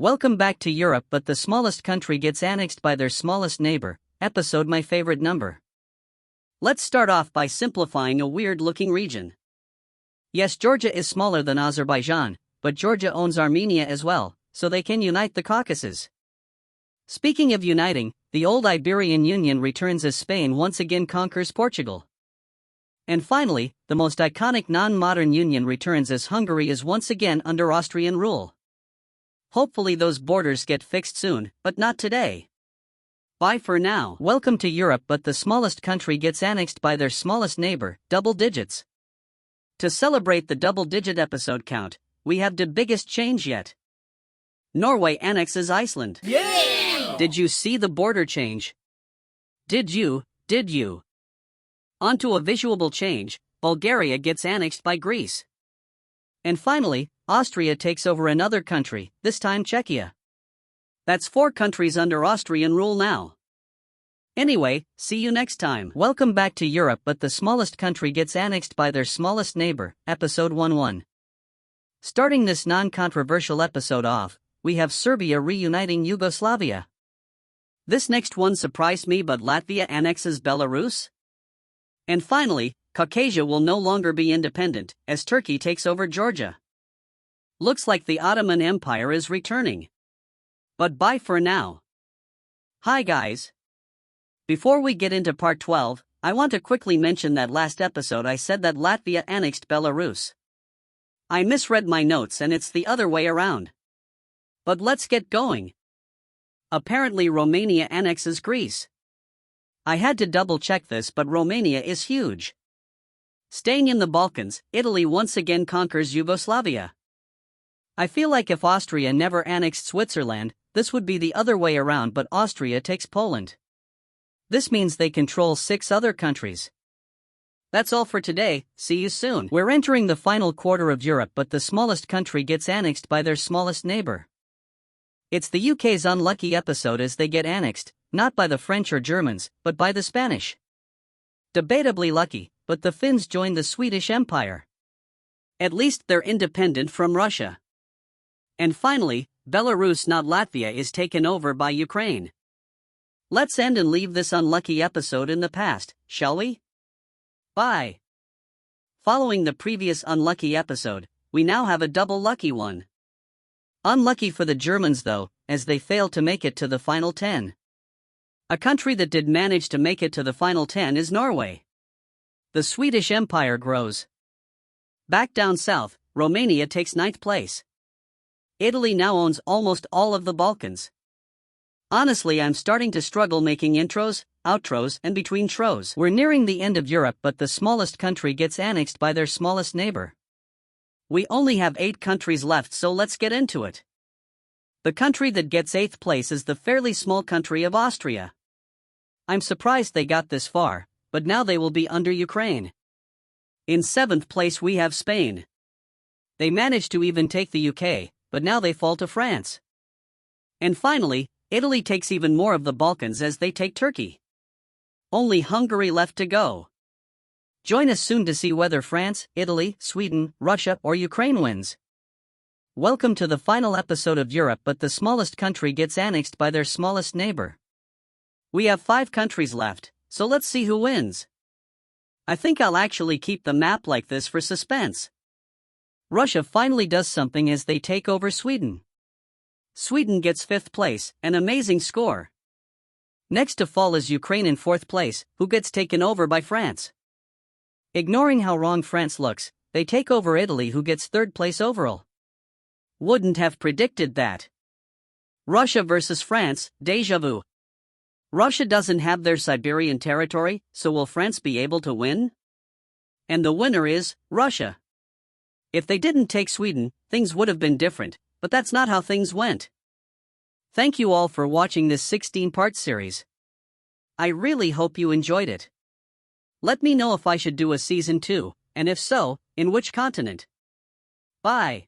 Welcome back to Europe, but the smallest country gets annexed by their smallest neighbor. Episode my favorite number. Let's start off by simplifying a weird-looking region. Yes, Georgia is smaller than Azerbaijan, but Georgia owns Armenia as well, so they can unite the Caucasus. Speaking of uniting, the old Iberian Union returns as Spain once again conquers Portugal. And finally, the most iconic non-modern union returns as Hungary is once again under Austrian rule. Hopefully those borders get fixed soon, but not today. Bye for now. Welcome to Europe, but the smallest country gets annexed by their smallest neighbor, double digits. To celebrate the double-digit episode count, we have the biggest change yet. Norway annexes Iceland. Yeah! Did you see the border change? Did you? Onto a visual change, Bulgaria gets annexed by Greece. And finally, Austria takes over another country, this time Czechia. That's 4 countries under Austrian rule now. Anyway, see you next time. Welcome back to Europe, but the smallest country gets annexed by their smallest neighbor, episode 1-1. Starting this non-controversial episode off, we have Serbia reuniting Yugoslavia. This next one surprised me, but Latvia annexes Belarus? And finally, Caucasia will no longer be independent, as Turkey takes over Georgia. Looks like the Ottoman Empire is returning. But bye for now. Hi guys. Before we get into part 12, I want to quickly mention that last episode I said that Latvia annexed Belarus. I misread my notes and it's the other way around. But let's get going. Apparently Romania annexes Greece. I had to double check this, but Romania is huge. Staying in the Balkans, Italy once again conquers Yugoslavia. I feel like if Austria never annexed Switzerland, this would be the other way around, but Austria takes Poland. This means they control 6 other countries. That's all for today, see you soon. We're entering the final quarter of Europe, but the smallest country gets annexed by their smallest neighbor. It's the UK's unlucky episode as they get annexed, not by the French or Germans, but by the Spanish. Debatably lucky, but the Finns joined the Swedish Empire. At least they're independent from Russia. And finally, Belarus, not Latvia, is taken over by Ukraine. Let's end and leave this unlucky episode in the past, shall we? Bye. Following the previous unlucky episode, we now have a double lucky one. Unlucky for the Germans though, as they failed to make it to the final 10. A country that did manage to make it to the final 10 is Norway. The Swedish Empire grows. Back down south, Romania takes 9th place. Italy now owns almost all of the Balkans. Honestly, I'm starting to struggle making intros, outros, and between tros. We're nearing the end of Europe, but the smallest country gets annexed by their smallest neighbor. We only have 8 countries left, so let's get into it. The country that gets 8th place is the fairly small country of Austria. I'm surprised they got this far, but now they will be under Ukraine. In 7th place we have Spain. They managed to even take the UK, but now they fall to France. And finally, Italy takes even more of the Balkans as they take Turkey. Only Hungary left to go. Join us soon to see whether France, Italy, Sweden, Russia, or Ukraine wins. Welcome to the final episode of Europe, but the smallest country gets annexed by their smallest neighbor. We have 5 countries left, so let's see who wins. I think I'll actually keep the map like this for suspense. Russia finally does something as they take over Sweden. Sweden gets 5th place, an amazing score. Next to fall is Ukraine in 4th place, who gets taken over by France. Ignoring how wrong France looks, they take over Italy, who gets 3rd place overall. Wouldn't have predicted that. Russia versus France, déjà vu. Russia doesn't have their Siberian territory, so will France be able to win? And the winner is Russia. If they didn't take Sweden, things would have been different, but that's not how things went. Thank you all for watching this 16-part series. I really hope you enjoyed it. Let me know if I should do a season 2, and if so, in which continent. Bye.